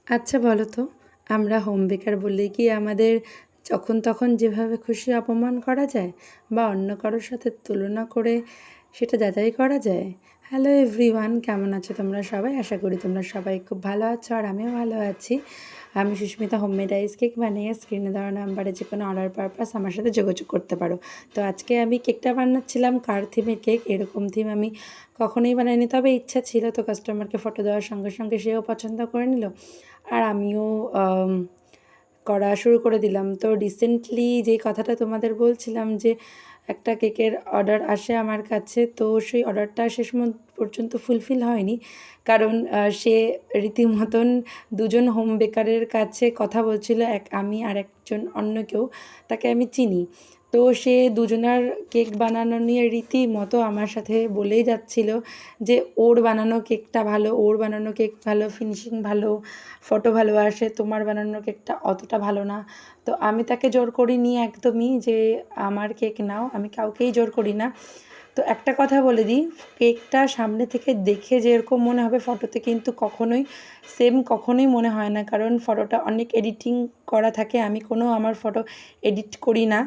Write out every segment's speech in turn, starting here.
আচ্ছা বলো তো, আমরা হোম বেকার বললেই কি আমাদের যখন তখন যেভাবে খুশি অপমান করা যায় বা অন্য কারোর সাথে তুলনা করে সেটা যাচাই করা যায়? হ্যালো এভরিওয়ান, কেমন আছো তোমরা সবাই? আশা করি তোমরা সবাই খুব ভালো আছো আর আমিও ভালো আছি। আমি সুস্মিতা হোমমেড আইস কেক বানিয়ে স্ক্রিনে দেওয়া নাম্বারে যে কোনো অর্ডার পারপাস আমার সাথে যোগাযোগ করতে পারো। তো আজকে আমি কেকটা বানাচ্ছিলাম কার থিমের কেক। এরকম থিম আমি কখনোই বানাইনি, তবে ইচ্ছা ছিল, তো কাস্টমারকে ফটো দেওয়ার সঙ্গে সঙ্গে সেও পছন্দ করে নিল আর আমিও করা শুরু করে দিলাম। তো রিসেন্টলি যে কথাটা তোমাদের বলছিলাম যে একটা কেকের অর্ডার আসে আমার কাছে, তো সেই অর্ডারটা শেষ পর্যন্ত ফুলফিল হয়নি, কারণ সে রীতিমতন দুজন হোম বেকারের কাছে কথা বলছিল, আমি আর একজন অন্য কেউ, তাকে আমি চিনি। তো সে দুজনার কেক বানানো নিয়ে রীতিমতো আমার সাথে বলেই যাচ্ছিল যে ওর বানানো কেকটা ভালো, ওর বানানো কেক ভালো, ফিনিশিং ভালো, ফটো ভালো আসে, তোমার বানানো কেকটা অতটা ভালো না। তো আমি তাকে জোর করিনি একদমই যে আমার কেক নাও, আমি কাউকেই জোর করি না। তো একটা কথা বলে দিই, কেকটা সামনে থেকে দেখে যেরকম মনে হবে ফটোতে কিন্তু কখনোই মনে হয় না, কারণ ফটোটা অনেক এডিটিং করা থাকে। আমি কোনো আমার ফটো এডিট করি না,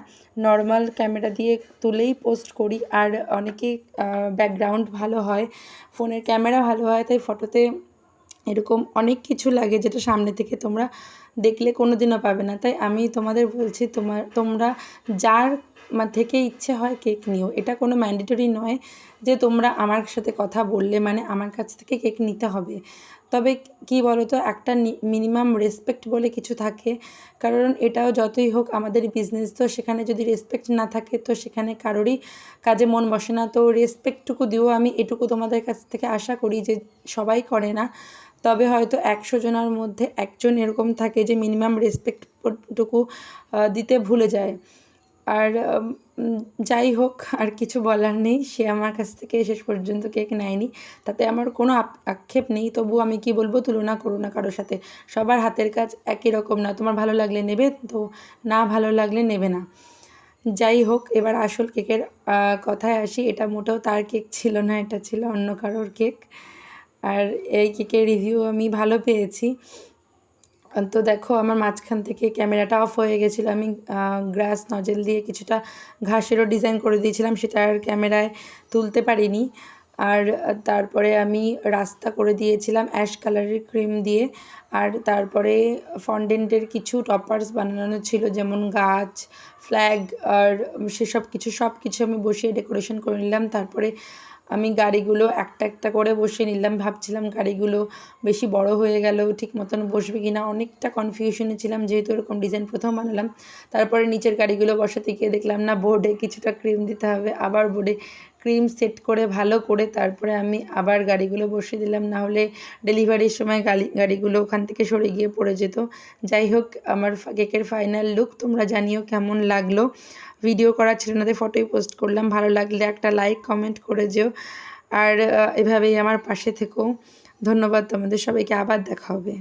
নর্মাল ক্যামেরা দিয়ে তুলেই পোস্ট করি। আর অনেকে ব্যাকগ্রাউন্ড ভালো হয়, ফোনের ক্যামেরা ভালো হয়, তাই ফটোতে এরকম অনেক কিছু লাগে যেটা সামনে থেকে তোমরা দেখলে কোনো দিনও পাবে না। তাই আমি তোমাদের বলছি, তোমরা যার থেকে ইচ্ছে হয় কেক নিও, এটা কোনো ম্যান্ডেটরি নয় যে তোমরা আমার সাথে কথা বললে মানে আমার কাছ থেকে কেক নিতে হবে। তবে কি বলো তো, একটা মিনিমাম রেসপেক্ট বলে কিছু থাকে, কারণ এটাও যতই হোক আমাদের বিজনেস, তো সেখানে যদি রেসপেক্ট না থাকে তো সেখানে কারোরই কাজে মন বসে না। তো রেসপেক্টটুকু দিও, আমি এটুকু তোমাদের কাছ থেকে আশা করি, যে সবাই করে না, তবে হয়তো 100 জনের মধ্যে একজন এরকম থাকে যে মিনিমাম রেসপেক্টটুকু দিতে ভুলে যায়। আর যাই হোক, আর কিছু বলার নেই, সে আমার কাছ থেকে শেষ পর্যন্ত কেক নেয়নি, তাতে আমার কোনো আক্ষেপ নেই। তবু আমি কি বলবো, তুলনা করো না কারোর সাথে, সবার হাতের কাজ একই রকম না, তোমার ভালো লাগলে নেবে, তো না ভালো লাগলে নেবে না। যাই হোক, এবার আসল কেকের কথায় আসি। এটা মোটেও তার কেক ছিল না, এটা ছিল অন্য কারোর কেক। আর এই কেকের রিভিউ আমি ভালো পেয়েছি। তো দেখো, আমার মাঝখান থেকে ক্যামেরাটা অফ হয়ে গেছিলো, আমি গ্রাস নজেল দিয়ে কিছুটা ঘাসেরও ডিজাইন করে দিয়েছিলাম, সেটা আর ক্যামেরায় তুলতে পারিনি। আর তারপরে আমি রাস্তা করে দিয়েছিলাম অ্যাশ কালারের ক্রিম দিয়ে। আর তারপরে ফন্ডেন্টের কিছু টপার্স বানানো ছিল, যেমন গাছ, ফ্ল্যাগ, আর সব কিছু আমি বসিয়ে ডেকোরেশন করে নিলাম। তারপরে আমি গাড়িগুলো একটা একটা করে বসিয়ে নিলাম। ভাবছিলাম গাড়িগুলো বেশি বড় হয়ে গেল, ঠিক মতন বসবে কি না, অনেকটা কনফিউশনে ছিলাম, যেহেতু এরকম ডিজাইন প্রথম বানালাম। তারপরে নিচের গাড়িগুলো বসাতে গিয়ে দেখলাম না, বোর্ডে কিছুটা ক্রিম দিতে হবে, আবার বোর্ডে ক্রিম সেট করে ভালো করে তারপরে আমি আবার গাড়িগুলো বসিয়ে দিলাম, না হলে ডেলিভারির সময় গাড়িগুলো ওখান থেকে সরে গিয়ে পড়ে যেত। যাই হোক, আমার কেকের ফাইনাল লুক তোমরা জানিও কেমন লাগলো। ভিডিও করা ছিল না, তাই ফটোই পোস্ট করলাম। ভালো লাগলে একটা লাইক কমেন্ট করে যেও, আর এভাবেই আমার পাশে থেকো। ধন্যবাদ তোমাদের সবাইকে, আবার দেখা হবে।